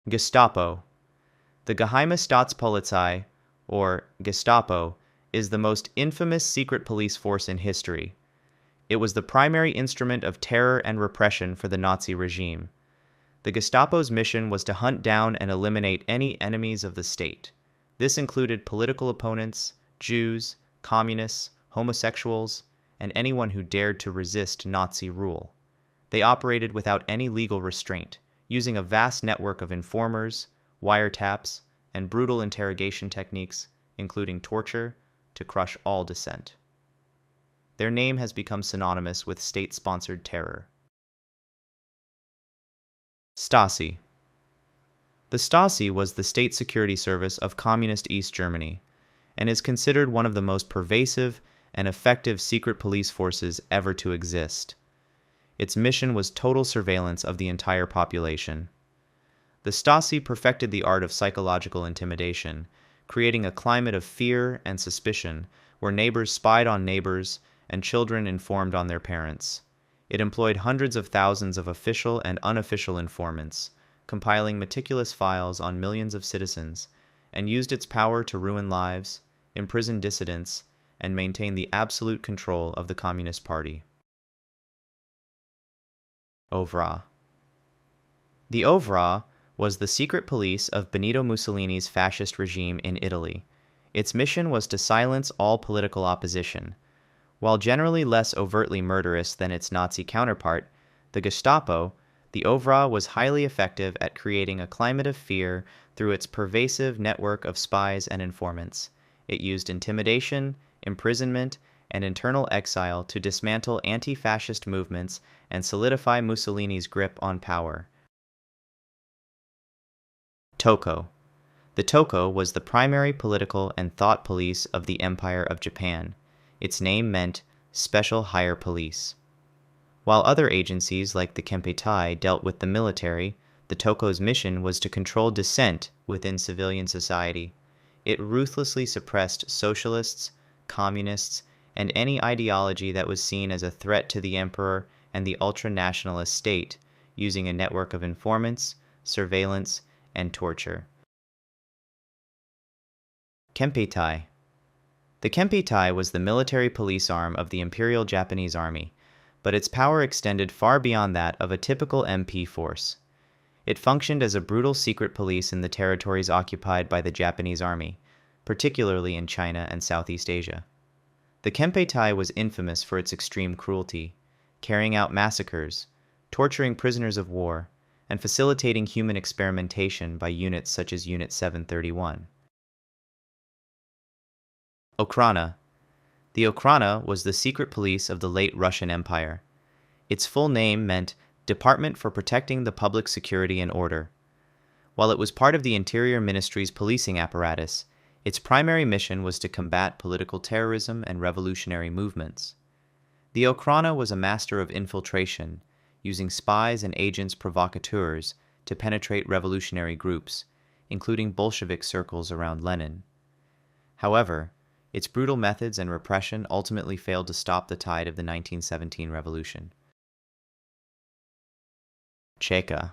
Gestapo. The Geheime Staatspolizei, or Gestapo, is the most infamous secret police force in history. It was the primary instrument of terror and repression for the Nazi regime. The Gestapo's mission was to hunt down and eliminate any enemies of the state. This included political opponents, Jews, communists, homosexuals, and anyone who dared to resist Nazi rule. They operated without any legal restraint, using a vast network of informers, wiretaps, and brutal interrogation techniques, including torture, to crush all dissent. Their name has become synonymous with state-sponsored terror. Stasi. The Stasi was the state security service of Communist East Germany, and is considered one of the most pervasive and effective secret police forces ever to exist. Its mission was total surveillance of the entire population. The Stasi perfected the art of psychological intimidation, creating a climate of fear and suspicion where neighbors spied on neighbors and children informed on their parents. It employed hundreds of thousands of official and unofficial informants, compiling meticulous files on millions of citizens, and used its power to ruin lives, imprison dissidents, and maintain the absolute control of the Communist Party. OVRA. The OVRA was the secret police of Benito Mussolini's fascist regime in Italy. Its mission was to silence all political opposition. While generally less overtly murderous than its Nazi counterpart, the Gestapo, the OVRA was highly effective at creating a climate of fear through its pervasive network of spies and informants. It used intimidation, imprisonment, and internal exile to dismantle anti-fascist movements and solidify Mussolini's grip on power. Tokko. The Tokko was the primary political and thought police of the Empire of Japan. Its name meant Special Higher Police. While other agencies like the Kempeitai dealt with the military, the Tokko's mission was to control dissent within civilian society. It ruthlessly suppressed socialists, communists, and any ideology that was seen as a threat to the emperor and the ultra-nationalist state, using a network of informants, surveillance, and torture. Kempeitai. The Kempeitai was the military police arm of the Imperial Japanese Army, but its power extended far beyond that of a typical MP force. It functioned as a brutal secret police in the territories occupied by the Japanese Army, particularly in China and Southeast Asia. The Kempeitai was infamous for its extreme cruelty, carrying out massacres, torturing prisoners of war, and facilitating human experimentation by units such as Unit 731. Okhrana. The Okhrana was the secret police of the late Russian Empire. Its full name meant Department for Protecting the Public Security and Order. While it was part of the Interior Ministry's policing apparatus, its primary mission was to combat political terrorism and revolutionary movements. The Okhrana was a master of infiltration, using spies and agents provocateurs to penetrate revolutionary groups, including Bolshevik circles around Lenin. However, its brutal methods and repression ultimately failed to stop the tide of the 1917 revolution. Cheka.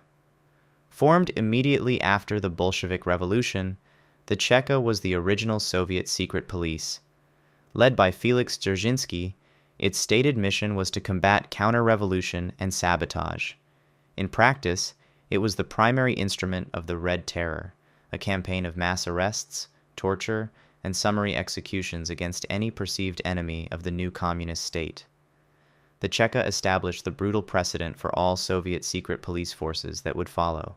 Formed immediately after the Bolshevik Revolution, the Cheka was the original Soviet secret police. Led by Felix Dzerzhinsky, its stated mission was to combat counter-revolution and sabotage. In practice, it was the primary instrument of the Red Terror, a campaign of mass arrests, torture, and summary executions against any perceived enemy of the new communist state. The Cheka established the brutal precedent for all Soviet secret police forces that would follow.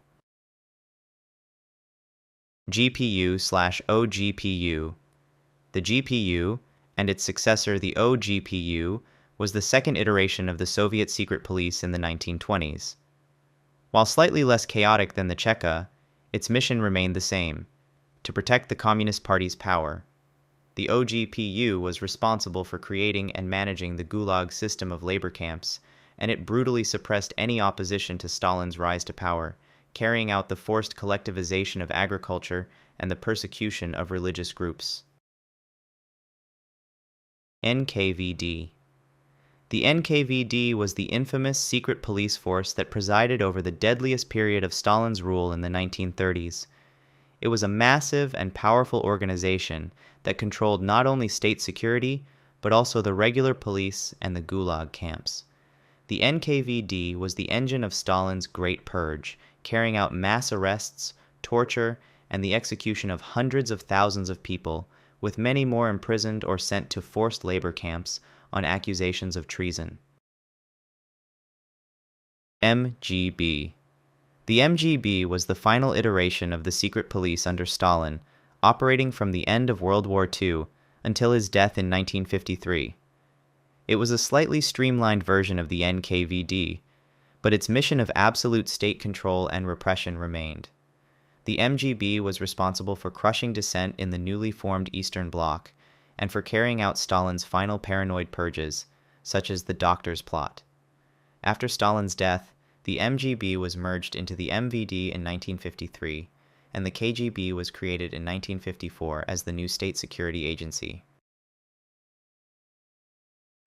GPU/OGPU. The GPU, and its successor the OGPU, was the second iteration of the Soviet secret police in the 1920s. While slightly less chaotic than the Cheka, its mission remained the same: to protect the Communist Party's power. The OGPU was responsible for creating and managing the Gulag system of labor camps, and it brutally suppressed any opposition to Stalin's rise to power, carrying out the forced collectivization of agriculture and the persecution of religious groups. NKVD. The NKVD was the infamous secret police force that presided over the deadliest period of Stalin's rule in the 1930s. It was a massive and powerful organization that controlled not only state security, but also the regular police and the Gulag camps. The NKVD was the engine of Stalin's Great Purge, carrying out mass arrests, torture, and the execution of hundreds of thousands of people, with many more imprisoned or sent to forced labor camps on accusations of treason. MGB. The MGB was the final iteration of the secret police under Stalin, operating from the end of World War II until his death in 1953. It was a slightly streamlined version of the NKVD, but its mission of absolute state control and repression remained. The MGB was responsible for crushing dissent in the newly formed Eastern Bloc and for carrying out Stalin's final paranoid purges, such as the Doctor's Plot. After Stalin's death, the MGB was merged into the MVD in 1953, and the KGB was created in 1954 as the new state security agency.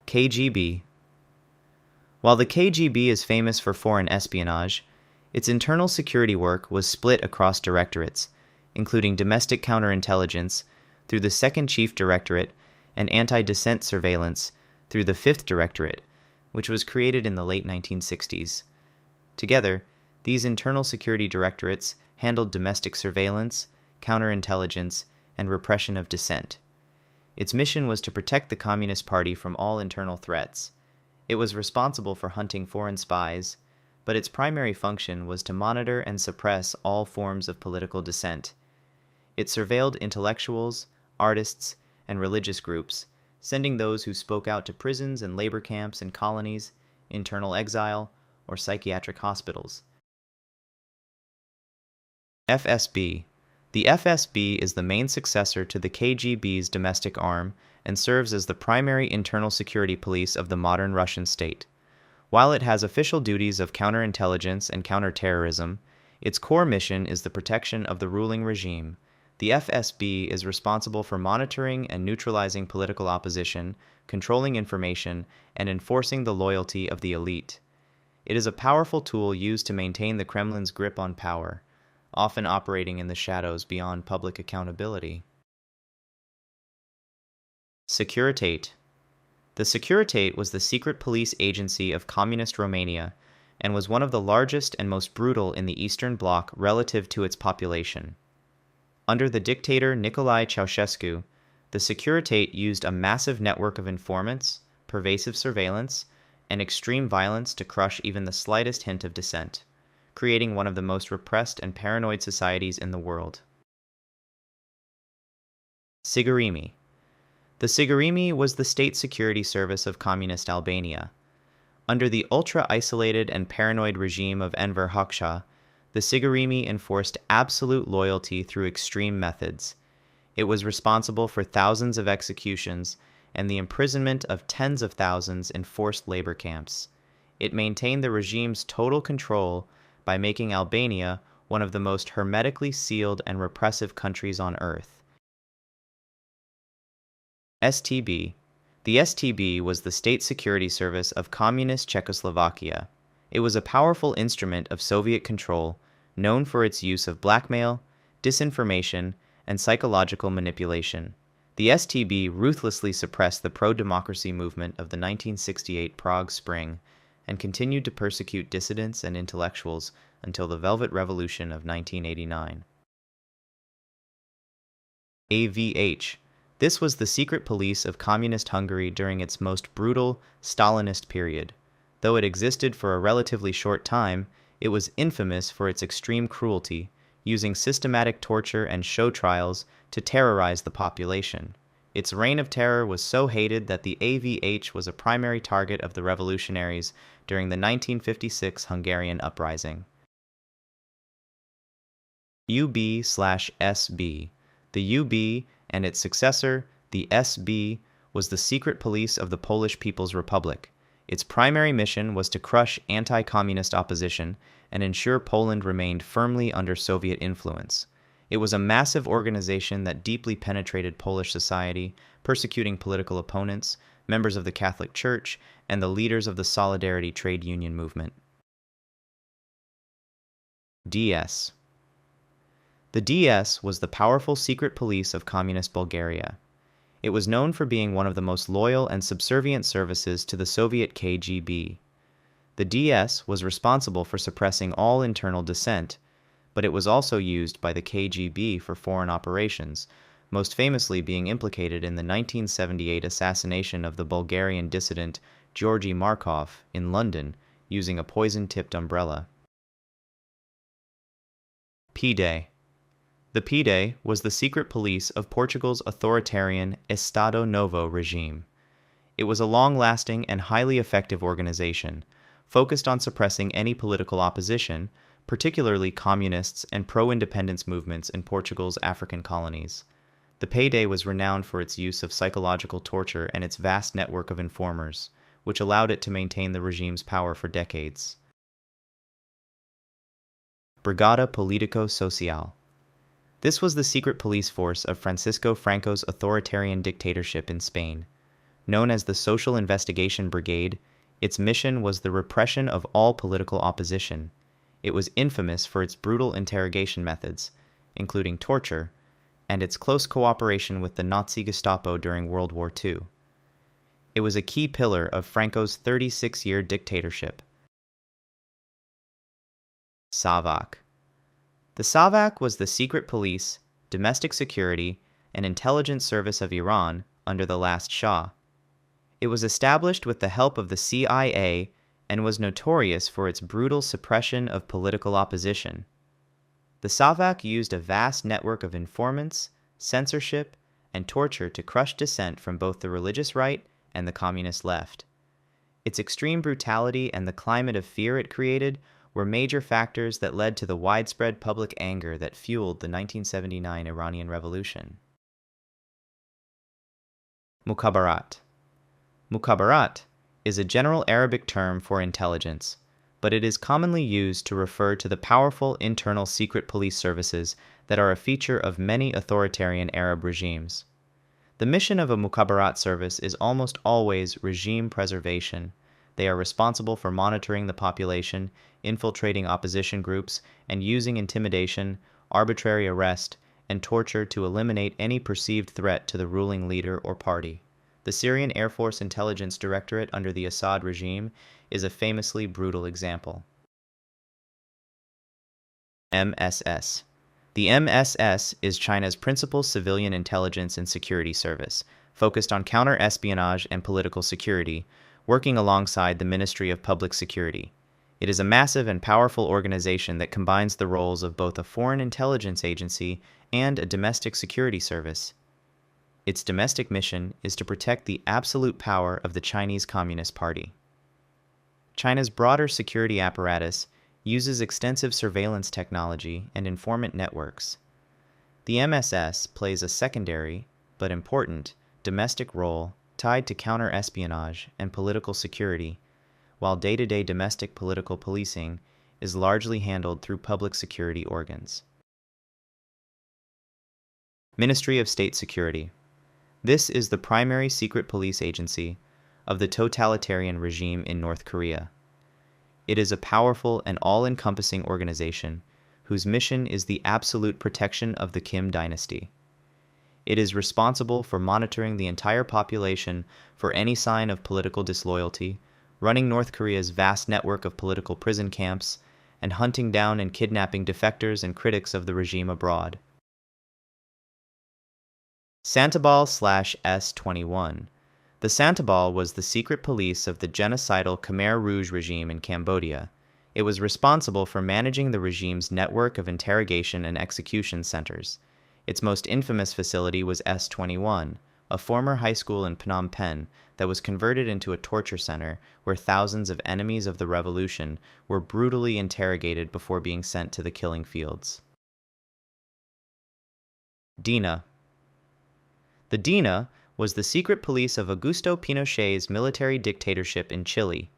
KGB. While the KGB is famous for foreign espionage, its internal security work was split across directorates, including domestic counterintelligence through the 2nd Chief Directorate and anti-dissent surveillance through the 5th Directorate, which was created in the late 1960s. Together, these internal security directorates handled domestic surveillance, counterintelligence, and repression of dissent. Its mission was to protect the Communist Party from all internal threats. It was responsible for hunting foreign spies, but its primary function was to monitor and suppress all forms of political dissent. It surveilled intellectuals, artists, and religious groups, sending those who spoke out to prisons and labor camps and colonies, internal exile, or psychiatric hospitals. FSB. The FSB is the main successor to the KGB's domestic arm and serves as the primary internal security police of the modern Russian state. While it has official duties of counterintelligence and counterterrorism, its core mission is the protection of the ruling regime. The FSB is responsible for monitoring and neutralizing political opposition, controlling information, and enforcing the loyalty of the elite. It is a powerful tool used to maintain the Kremlin's grip on power, often operating in the shadows beyond public accountability. Securitate. The Securitate was the secret police agency of Communist Romania and was one of the largest and most brutal in the Eastern Bloc relative to its population. Under the dictator Nicolae Ceausescu, the Securitate used a massive network of informants, pervasive surveillance, and extreme violence to crush even the slightest hint of dissent, creating one of the most repressed and paranoid societies in the world. Sigurimi. The Sigurimi was the state security service of Communist Albania. Under the ultra-isolated and paranoid regime of Enver Hoxha, the Sigurimi enforced absolute loyalty through extreme methods. It was responsible for thousands of executions and the imprisonment of tens of thousands in forced labor camps. It maintained the regime's total control by making Albania one of the most hermetically sealed and repressive countries on earth. STB. The STB was the state security service of Communist Czechoslovakia. It was a powerful instrument of Soviet control, known for its use of blackmail, disinformation, and psychological manipulation. The STB ruthlessly suppressed the pro-democracy movement of the 1968 Prague Spring and continued to persecute dissidents and intellectuals until the Velvet Revolution of 1989. AVH. This was the secret police of Communist Hungary during its most brutal, Stalinist period. Though it existed for a relatively short time, it was infamous for its extreme cruelty, using systematic torture and show trials to terrorize the population. Its reign of terror was so hated that the AVH was a primary target of the revolutionaries during the 1956 Hungarian uprising. UB/SB. The UB and its successor, the SB, was the secret police of the Polish People's Republic. Its primary mission was to crush anti-communist opposition and ensure Poland remained firmly under Soviet influence. It was a massive organization that deeply penetrated Polish society, persecuting political opponents, members of the Catholic Church, and the leaders of the Solidarity trade union movement. DS. The DS was the powerful secret police of Communist Bulgaria. It was known for being one of the most loyal and subservient services to the Soviet KGB. The DS was responsible for suppressing all internal dissent, but it was also used by the KGB for foreign operations, most famously being implicated in the 1978 assassination of the Bulgarian dissident Georgy Markov in London using a poison-tipped umbrella. PIDE. The PIDE was the secret police of Portugal's authoritarian Estado Novo regime. It was a long-lasting and highly effective organization, focused on suppressing any political opposition, particularly communists and pro-independence movements in Portugal's African colonies. The PIDE was renowned for its use of psychological torture and its vast network of informers, which allowed it to maintain the regime's power for decades. Brigada Político-Social. This was the secret police force of Francisco Franco's authoritarian dictatorship in Spain. Known as the Social Investigation Brigade, its mission was the repression of all political opposition. It was infamous for its brutal interrogation methods, including torture, and its close cooperation with the Nazi Gestapo during World War II. It was a key pillar of Franco's 36-year dictatorship. SAVAK. The SAVAK was the secret police, domestic security, and intelligence service of Iran under the last Shah. It was established with the help of the CIA and was notorious for its brutal suppression of political opposition. The SAVAK used a vast network of informants, censorship, and torture to crush dissent from both the religious right and the communist left. Its extreme brutality and the climate of fear it created were major factors that led to the widespread public anger that fueled the 1979 Iranian Revolution. Mukhabarat. Mukhabarat is a general Arabic term for intelligence, but it is commonly used to refer to the powerful internal secret police services that are a feature of many authoritarian Arab regimes. The mission of a Mukhabarat service is almost always regime preservation. They are responsible for monitoring the population, infiltrating opposition groups, and using intimidation, arbitrary arrest, and torture to eliminate any perceived threat to the ruling leader or party. The Syrian Air Force Intelligence Directorate under the Assad regime is a famously brutal example. MSS. The MSS is China's principal civilian intelligence and security service, focused on counter-espionage and political security, working alongside the Ministry of Public Security. It is a massive and powerful organization that combines the roles of both a foreign intelligence agency and a domestic security service. Its domestic mission is to protect the absolute power of the Chinese Communist Party. China's broader security apparatus uses extensive surveillance technology and informant networks. The MSS plays a secondary, but important, domestic role tied to counter-espionage and political security, while day-to-day domestic political policing is largely handled through public security organs. Ministry of State Security. This is the primary secret police agency of the totalitarian regime in North Korea. It is a powerful and all-encompassing organization whose mission is the absolute protection of the Kim dynasty. It is responsible for monitoring the entire population for any sign of political disloyalty, running North Korea's vast network of political prison camps, and hunting down and kidnapping defectors and critics of the regime abroad. Santebal/S-21. The Santebal was the secret police of the genocidal Khmer Rouge regime in Cambodia. It was responsible for managing the regime's network of interrogation and execution centers. Its most infamous facility was S-21, a former high school in Phnom Penh that was converted into a torture center where thousands of enemies of the revolution were brutally interrogated before being sent to the killing fields. DINA. The DINA was the secret police of Augusto Pinochet's military dictatorship in Chile.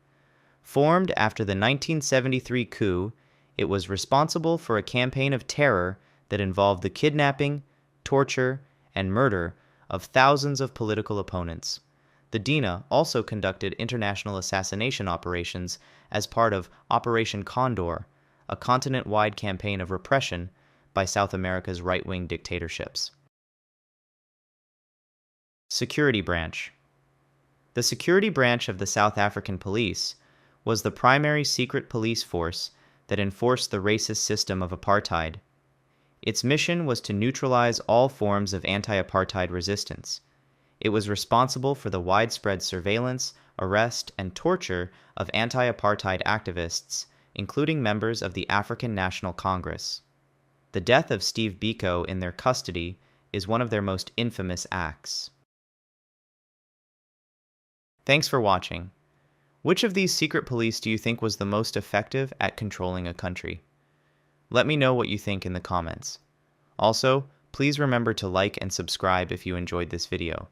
Formed after the 1973 coup, it was responsible for a campaign of terror that involved the kidnapping, torture, and murder of thousands of political opponents. The DINA also conducted international assassination operations as part of Operation Condor, a continent-wide campaign of repression by South America's right-wing dictatorships. Security Branch. The security branch of the South African police was the primary secret police force that enforced the racist system of apartheid. Its mission was to neutralize all forms of anti-apartheid resistance. It was responsible for the widespread surveillance, arrest, and torture of anti-apartheid activists, including members of the African National Congress. The death of Steve Biko in their custody is one of their most infamous acts. Thanks for watching. Which of these secret police do you think was the most effective at controlling a country? Let me know what you think in the comments. Also, please remember to like and subscribe if you enjoyed this video.